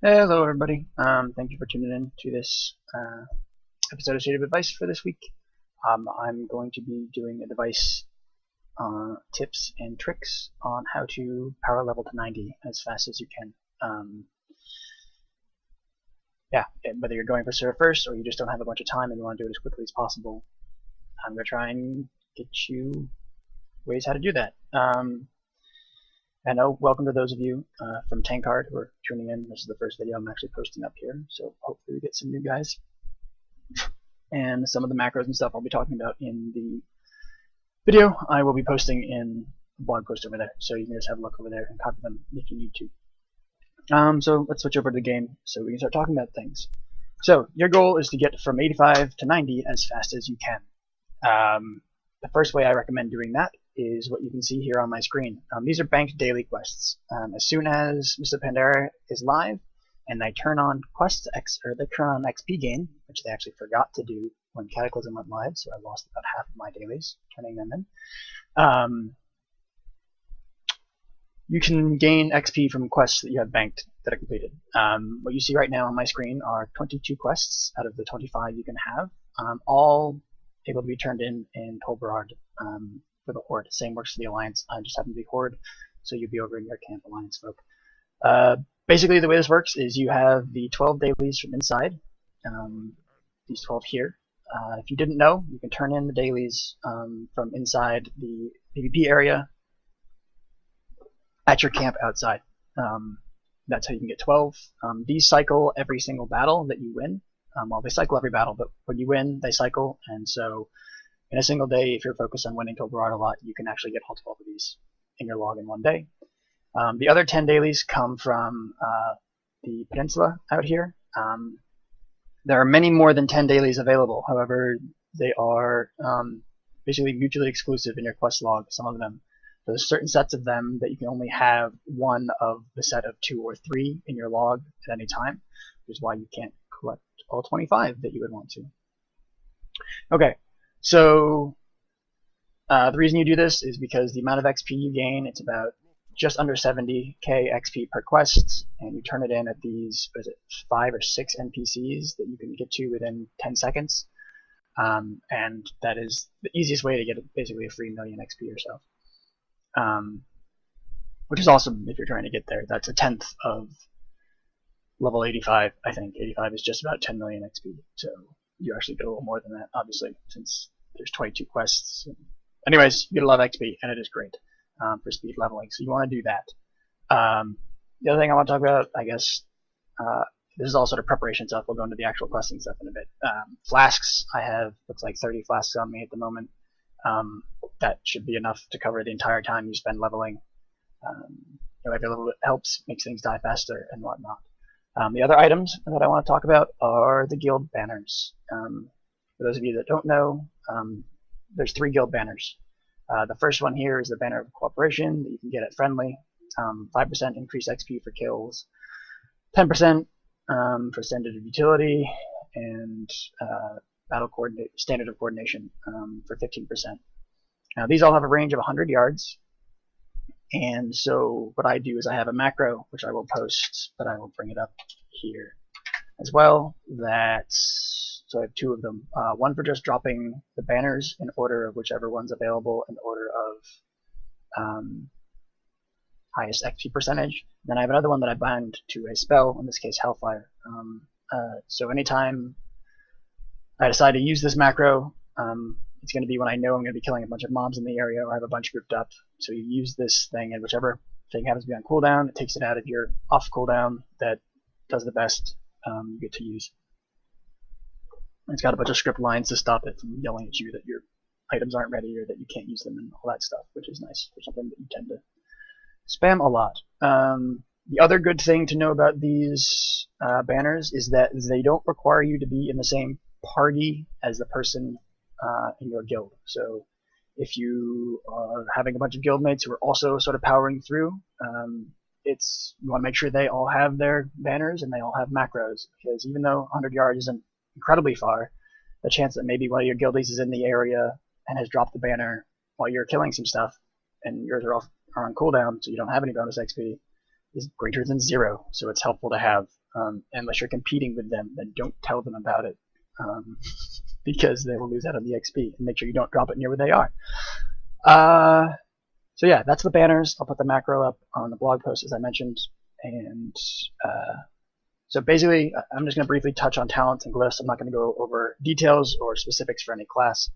Hello, everybody. Thank you for tuning in to this episode of Shaidy Advice for this week. I'm going to be doing a device tips and tricks on how to power level to 90 as fast as you can. Yeah, whether you're going for serve first or you just don't have a bunch of time and you want to do it as quickly as possible, I'm going to try and get you ways how to do that. Welcome to those of you from Tankard who are tuning in. This is the first video I'm actually posting up here, so hopefully we get some new guys. And some of the macros and stuff I'll be talking about in the video I will be posting in the blog post over there, so you can just have a look over there and copy them if you need to. So let's switch over to the game so we can start talking about things. So your goal is to get from 85 to 90 as fast as you can. The first way I recommend doing that is what you can see here on my screen. These are banked daily quests. As soon as Mr. Pandera is live and they turn on they turn on XP gain, which they actually forgot to do when Cataclysm went live, so I lost about half of my dailies turning them in. You can gain XP from quests that you have banked that are completed. What you see right now on my screen are 22 quests out of the 25 you can have, all able to be turned in Tolbarad for the Horde. Same works for the Alliance. I just happen to be Horde, so you'll be over in your camp, Alliance folk. Basically, the way this works is you have the 12 dailies from inside, these 12 here. If you didn't know, you can turn in the dailies from inside the PvP area at your camp outside. That's how you can get 12. These cycle every single battle that you win. Well, they cycle every battle, but when you win, they cycle, and so in a single day, if you're focused on winning Tolbarad a lot, you can actually get all 12 of these in your log in one day. The other 10 dailies come from the peninsula out here. There are many more than 10 dailies available. However, they are basically mutually exclusive in your quest log, some of them. There's certain sets of them that you can only have one of the set of 2 or 3 in your log at any time, which is why you can't collect all 25 that you would want to. Okay, so the reason you do this is because the amount of XP you gain, it's about just under 70k XP per quest, and you turn it in at these, 5 or 6 NPCs that you can get to within 10 seconds. And that is the easiest way to get basically a free million XP or so. Which is awesome if you're trying to get there. That's a tenth of level 85, I think. 85 is just about 10 million XP, so you actually get a little more than that, obviously, since there's 22 quests. Anyways, you get a lot of XP, and it is great for speed leveling, so you want to do that. The other thing I want to talk about, I guess, this is all sort of preparation stuff. We'll go into the actual questing stuff in a bit. Flasks, I have, looks like 30 flasks on me at the moment. That should be enough to cover the entire time you spend leveling. Every little bit helps, makes things die faster and whatnot. The other items that I want to talk about are the guild banners. For those of you that don't know, there's 3 guild banners. The first one here is the banner of cooperation that you can get at friendly. 5% increased XP for kills, 10% for standard of utility, and standard of coordination for 15%. Now these all have a range of 100 yards, and so what I do is I have a macro which I will post, but I will bring it up here as well. So I have 2 of them. One for just dropping the banners in order of whichever one's available in order of highest XP percentage. Then I have another one that I bind to a spell, in this case Hellfire. So anytime I decide to use this macro, it's going to be when I know I'm going to be killing a bunch of mobs in the area or I have a bunch grouped up. So you use this thing, and whichever thing happens to be on cooldown, it takes it out of your off cooldown that does the best you get to use. It's got a bunch of script lines to stop it from yelling at you that your items aren't ready or that you can't use them and all that stuff, which is nice for something that you tend to spam a lot. The other good thing to know about these banners is that they don't require you to be in the same party as the person in your guild. So if you are having a bunch of guildmates who are also sort of powering through, you want to make sure they all have their banners and they all have macros, because even though 100 yards isn't incredibly far, the chance that maybe one of your guildies is in the area and has dropped the banner while you're killing some stuff and yours are on cooldown, so you don't have any bonus XP, is greater than 0. So it's helpful to have Unless you're competing with them, then don't tell them about it, because they will lose out on the XP. And make sure you don't drop it near where they are. So yeah, that's the banners. I'll put the macro up on the blog post as I mentioned. And so basically, I'm just going to briefly touch on talents and glyphs. I'm not going to go over details or specifics for any class.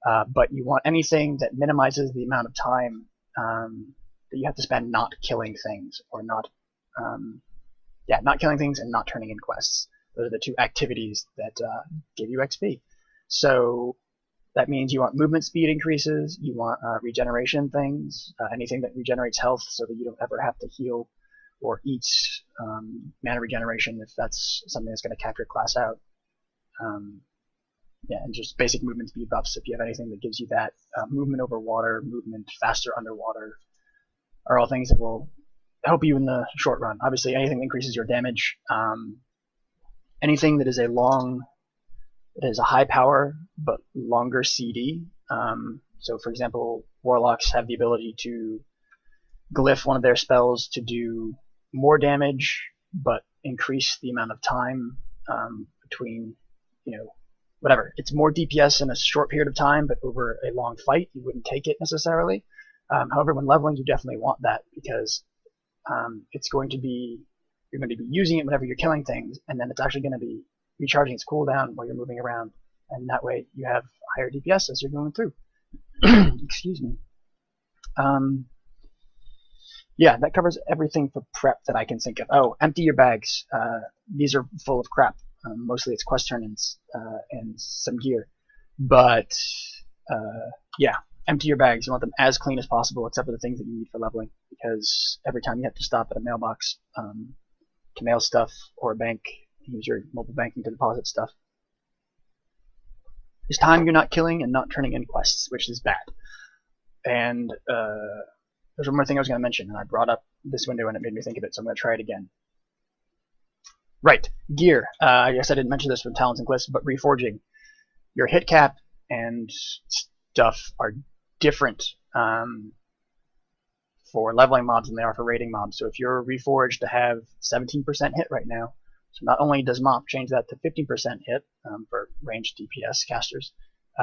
But you want anything that minimizes the amount of time that you have to spend not killing things, or not killing things and not turning in quests. Those are the two activities that give you XP. So that means you want movement speed increases, you want regeneration things, anything that regenerates health so that you don't ever have to heal or eat mana regeneration if that's something that's going to cap your class out. And just basic movement speed buffs if you have anything that gives you that. Movement over water, movement faster underwater are all things that will help you in the short run. Obviously, anything that increases your damage, anything that is a high power but longer CD. So for example, warlocks have the ability to glyph one of their spells to do more damage but increase the amount of time between, whatever. It's more DPS in a short period of time, but over a long fight you wouldn't take it necessarily. However, when leveling, you definitely want that, because you're going to be using it whenever you're killing things, and then it's actually going to be recharging its cooldown while you're moving around, and that way you have higher DPS as you're going through. Excuse me. Yeah, that covers everything for prep that I can think of. Oh, empty your bags. These are full of crap. Mostly it's quest turn-ins and some gear. But yeah, empty your bags. You want them as clean as possible, except for the things that you need for leveling, because every time you have to stop at a mailbox to mail stuff, or a bank, use your mobile banking to deposit stuff, it's time you're not killing and not turning in quests, which is bad. And there's one more thing I was going to mention, and I brought up this window and it made me think of it, so I'm going to try it again. Right, gear. I guess I didn't mention this with talents and glyphs, but reforging. Your hit cap and stuff are different for leveling mobs than they are for raiding mobs. So if you're reforged to have 17% hit right now, so not only does MOP change that to 15% hit for ranged DPS casters,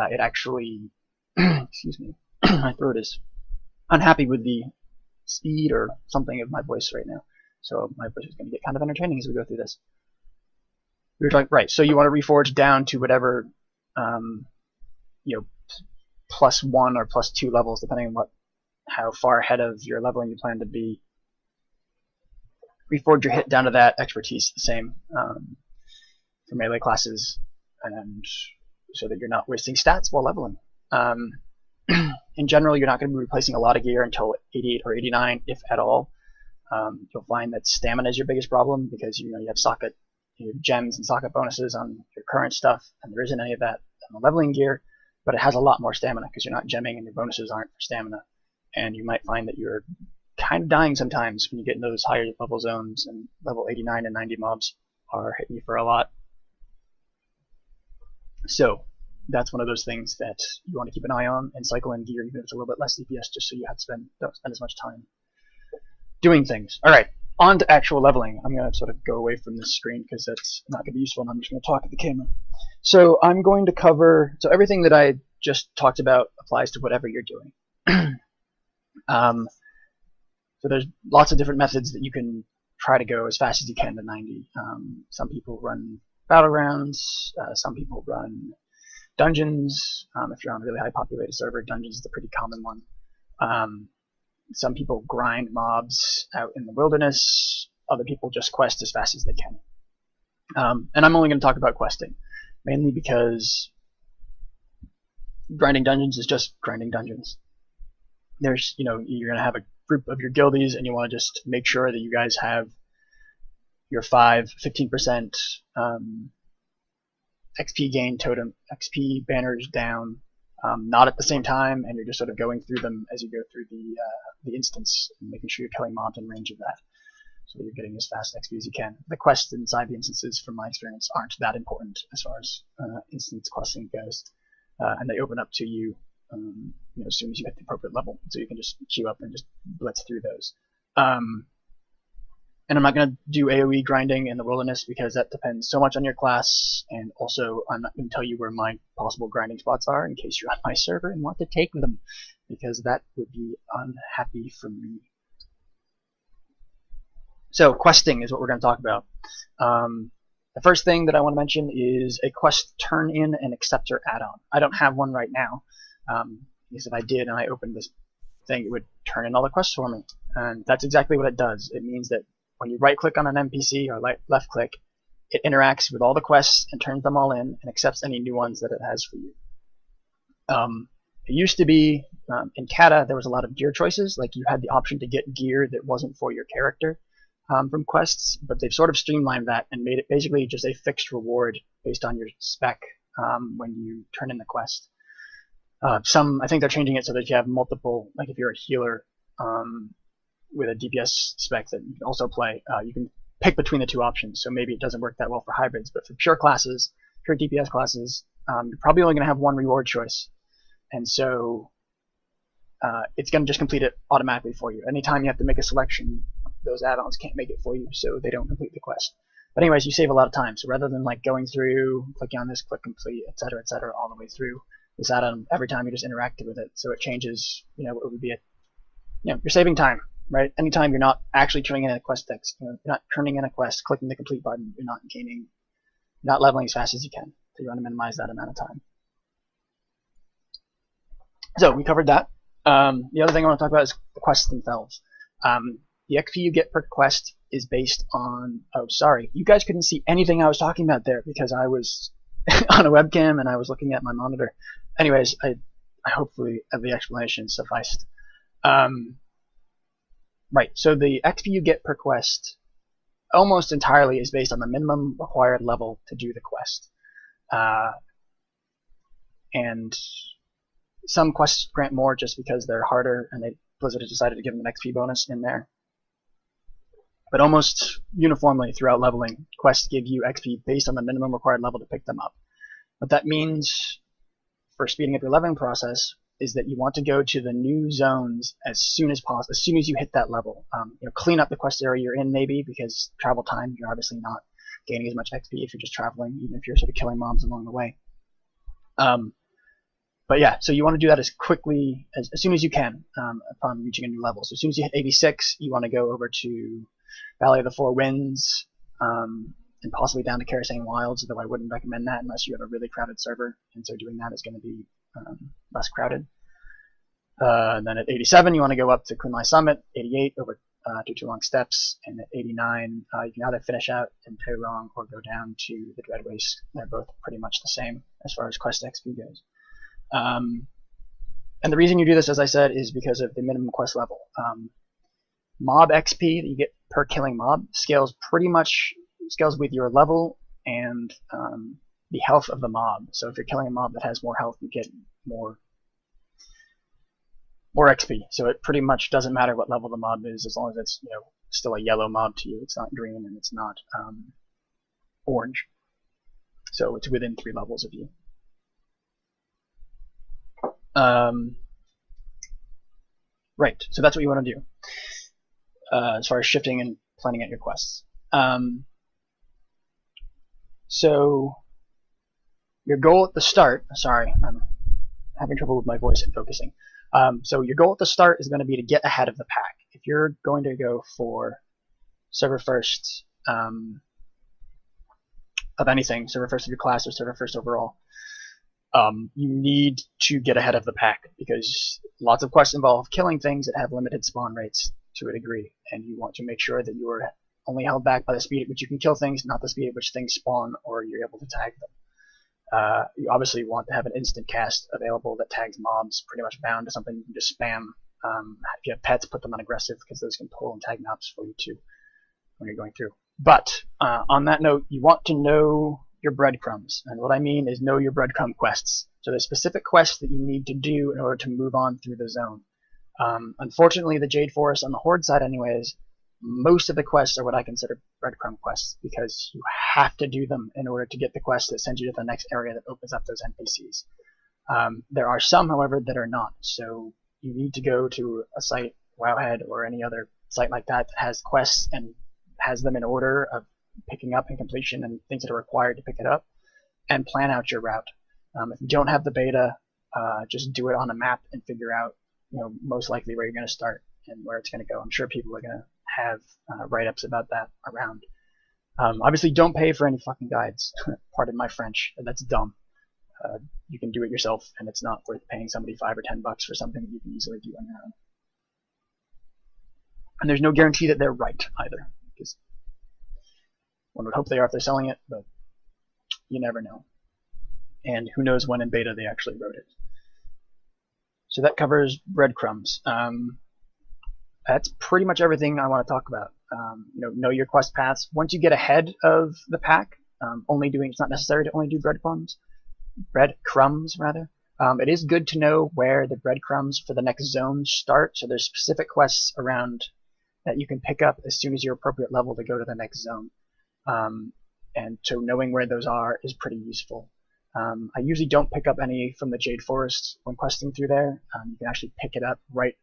it actually, excuse me, my throat is unhappy with the speed or something of my voice right now. So my voice is going to get kind of entertaining as we go through this. We were talking, right, so you want to reforge down to whatever, +1 or +2 levels, depending on how far ahead of your leveling you plan to be. Reforge your hit down to that. Expertise the same for melee classes, and so that you're not wasting stats while leveling. In general, you're not going to be replacing a lot of gear until 88 or 89, if at all. You'll find that stamina is your biggest problem, because you have socket, gems and socket bonuses on your current stuff, and there isn't any of that on the leveling gear, but it has a lot more stamina because you're not gemming and your bonuses aren't for stamina. And you might find that you're kind of dying sometimes when you get in those higher level zones, and level 89 and 90 mobs are hitting you for a lot. So that's one of those things that you want to keep an eye on and cycle in gear even if it's a little bit less DPS, just so you don't spend as much time doing things. Alright, on to actual leveling. I'm going to sort of go away from this screen because that's not going to be useful, and I'm just going to talk at the camera. So I'm going to cover, so everything that I just talked about applies to whatever you're doing. So there's lots of different methods that you can try to go as fast as you can to 90. Some people run battlegrounds, some people run dungeons. If you're on a really high populated server, dungeons is a pretty common one. Some people grind mobs out in the wilderness. Other people just quest as fast as they can. And I'm only going to talk about questing, mainly because grinding dungeons is just grinding dungeons. There's, you're going to have a group of your guildies, and you want to just make sure that you guys have your 15% XP gain totem, XP banners down, not at the same time, and you're just sort of going through them as you go through the instance, and making sure you're killing mobs in range of that, so that you're getting as fast XP as you can. The quests inside the instances, from my experience, aren't that important as far as instance questing goes, and they open up to you, as soon as you hit the appropriate level, so you can just queue up and just blitz through those. And I'm not going to do AoE grinding in the wilderness because that depends so much on your class, and also I'm not going to tell you where my possible grinding spots are in case you're on my server and want to take them, because that would be unhappy for me. So questing is what we're going to talk about. The first thing that I want to mention is a quest turn in and acceptor add-on. I don't have one right now, because if I did and I opened this thing, it would turn in all the quests for me. And that's exactly what it does. It means that when you right click on an NPC or left click, it interacts with all the quests and turns them all in and accepts any new ones that it has for you. It used to be, in Kata, there was a lot of gear choices, like you had the option to get gear that wasn't for your character from quests, but they've sort of streamlined that and made it basically just a fixed reward based on your spec when you turn in the quest. I think they're changing it so that you have multiple, like if you're a healer with a DPS spec that you can also play, you can pick between the two options. So maybe it doesn't work that well for hybrids, but for pure classes, pure DPS classes, you're probably only going to have one reward choice. And so it's going to just complete it automatically for you. Anytime you have to make a selection, those add-ons can't make it for you, so they don't complete the quest. But anyways, you save a lot of time. So rather than like going through, clicking on this, click complete, etc., all the way through this add-on, every time you just interacted with it, so it changes. It would be you're saving time, right? Anytime you're not actually turning in a quest text, you're not turning in a quest, clicking the complete button, you're not leveling as fast as you can. So you want to minimize that amount of time. So we covered that. The other thing I want to talk about is the quests themselves. The XP you get per quest is based on... Oh, sorry. You guys couldn't see anything I was talking about there because I was on a webcam and I was looking at my monitor. Anyways, I hopefully the explanation sufficed. Right, so the XP you get per quest almost entirely is based on the minimum required level to do the quest. And some quests grant more just because they're harder, and Blizzard has decided to give them an XP bonus in there. But almost uniformly throughout leveling, quests give you XP based on the minimum required level to pick them up. What that means for speeding up your leveling process is that you want to go to the new zones as soon as possible, as soon as you hit that level. Clean up the quest area you're in maybe, because travel time, you're obviously not gaining as much XP if you're just traveling, even if you're sort of killing mobs along the way. But yeah, so you want to do that as quickly, as soon as you can upon reaching a new level. So as soon as you hit 86, you want to go over to Valley of the Four Winds, and possibly down to Karasane Wilds, though I wouldn't recommend that unless you have a really crowded server, and so doing that is going to be less crowded. And then at 87, you want to go up to Kunlai Summit. 88, over to Tulong Steps, and at 89, you can either finish out in Taurong or go down to the Dread Waste. They're both pretty much the same as far as quest XP goes. And the reason you do this, as I said, is because of the minimum quest level. Mob XP that you get per killing mob scales with your level and the health of the mob. So if you're killing a mob that has more health, you get more XP. So it pretty much doesn't matter what level the mob is, as long as it's still a yellow mob to you. It's not green and it's not orange. So it's within 3 levels of you. Right, so that's what you want to do as far as shifting and planning out your quests. So your goal at the start, sorry, I'm having trouble with my voice and focusing. So your goal at the start is going to be to get ahead of the pack. If you're going to go for server first of anything, server first of your class or server first overall, you need to get ahead of the pack, because lots of quests involve killing things that have limited spawn rates to a degree, and you want to make sure that you are only held back by the speed at which you can kill things, not the speed at which things spawn or you're able to tag them. You obviously want to have an instant cast available that tags mobs pretty much bound to something you can just spam. If you have pets, put them on aggressive, because those can pull and tag mobs for you too when you're going through. But on that note, you want to know your breadcrumbs, and what I mean is know your breadcrumb quests. So there's specific quests that you need to do in order to move on through the zone. Unfortunately, the Jade Forest on the Horde side anyways, most of the quests are what I consider breadcrumb quests, because you have to do them in order to get the quest that sends you to the next area that opens up those NPCs. There are some, however, that are not, so you need to go to a site, Wowhead or any other site like that, that has quests and has them in order of picking up and completion and things that are required to pick it up, and plan out your route. If you don't have the beta, just do it on a map and figure out, most likely where you're going to start and where it's going to go. I'm sure people are going to have write-ups about that around. Obviously, don't pay for any fucking guides. Pardon my French. That's dumb. You can do it yourself, and it's not worth paying somebody $5 or $10 for something that you can easily do on your own. And there's no guarantee that they're right either, because one would hope they are if they're selling it, but you never know. And who knows when in beta they actually wrote it. So that covers breadcrumbs. That's pretty much everything I want to talk about. Know your quest paths. Once you get ahead of the pack, it's not necessary to only do breadcrumbs rather. It is good to know where the breadcrumbs for the next zone start. So there's specific quests around that you can pick up as soon as your appropriate level to go to the next zone. And so knowing where those are is pretty useful. I usually don't pick up any from the Jade Forest when questing through there. You can actually pick it up right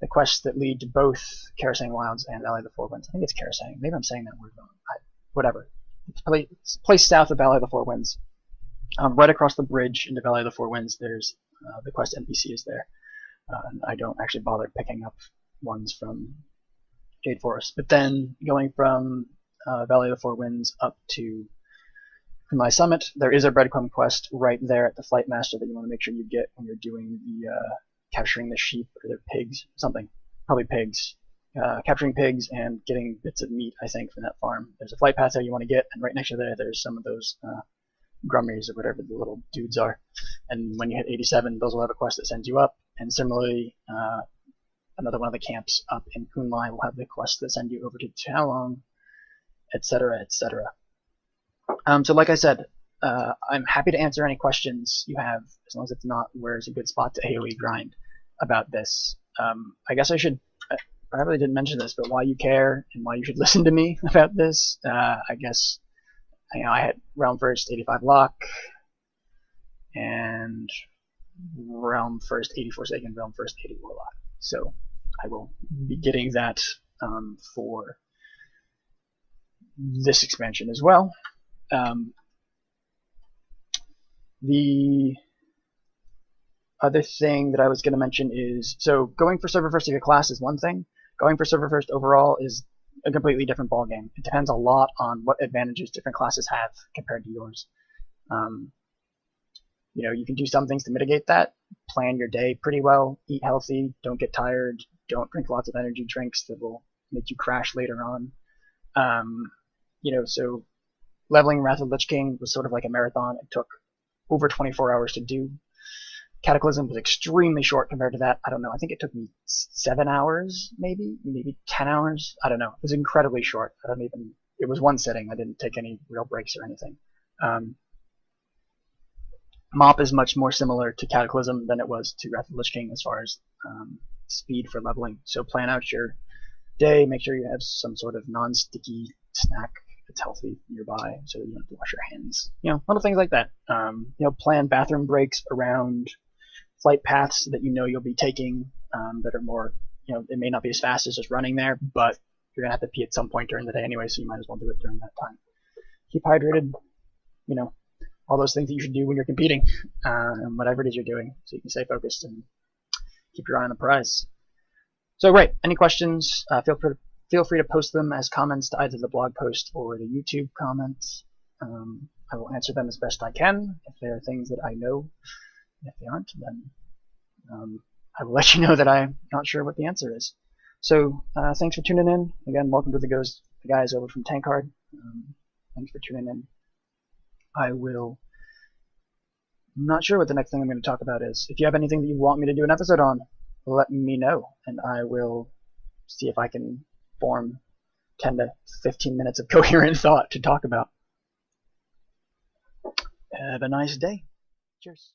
the quests that lead to both Karasang Wilds and Valley of the Four Winds. I think it's Karasang. Maybe I'm saying that word wrong. Whatever. It's placed south of Valley of the Four Winds. Right across the bridge into Valley of the Four Winds, there's the quest NPC is there. I don't actually bother picking up ones from Jade Forest. But then going from Valley of the Four Winds up to Kunlai Summit, there is a breadcrumb quest right there at the Flight Master that you want to make sure you get when you're doing the capturing the sheep or the pigs, something, probably pigs. Capturing pigs and getting bits of meat, I think, from that farm. There's a flight path there you want to get, and right next to there's some of those grummies or whatever the little dudes are. And when you hit 87, those will have a quest that sends you up. And similarly, another one of the camps up in Kunlai will have the quest that send you over to Talong, etc., etc. So like I said, I'm happy to answer any questions you have, as long as it's not where's a good spot to AoE grind about this. I guess I probably didn't mention this, but why you care and why you should listen to me about this. I guess I had Realm First 85 Lock and Realm First 80 Forsaken, Realm First 80 Warlock. So I will be getting that for this expansion as well. The other thing that I was going to mention is, so going for server first of your class is one thing. Going for server first overall is a completely different ballgame. It depends a lot on what advantages different classes have compared to yours. You can do some things to mitigate that. Plan your day pretty well. Eat healthy. Don't get tired. Don't drink lots of energy drinks that will make you crash later on. So leveling Wrath of the Lich King was sort of like a marathon. It took over 24 hours to do. Cataclysm was extremely short compared to that. I don't know. I think it took me 7 hours, maybe 10 hours. I don't know. It was incredibly short. It was one sitting. I didn't take any real breaks or anything. Mop is much more similar to Cataclysm than it was to Wrath of the Lich King as far as speed for leveling. So plan out your day. Make sure you have some sort of non-sticky snack that's healthy nearby so that you don't have to wash your hands. Little things like that. Plan bathroom breaks around flight paths that you'll be taking that are more, it may not be as fast as just running there, but you're going to have to pee at some point during the day anyway, so you might as well do it during that time. Keep hydrated, all those things that you should do when you're competing, and whatever it is you're doing, so you can stay focused and keep your eye on the prize. So, right, any questions, feel free to post them as comments to either the blog post or the YouTube comments. I will answer them as best I can. If there are things that I know, if they aren't, then I will let you know that I'm not sure what the answer is. So thanks for tuning in. Again, welcome to the guys over from Tankard. Thanks for tuning in. I'm not sure what the next thing I'm going to talk about is. If you have anything that you want me to do an episode on, let me know, and I will see if I can form 10 to 15 minutes of coherent thought to talk about. Have a nice day. Cheers.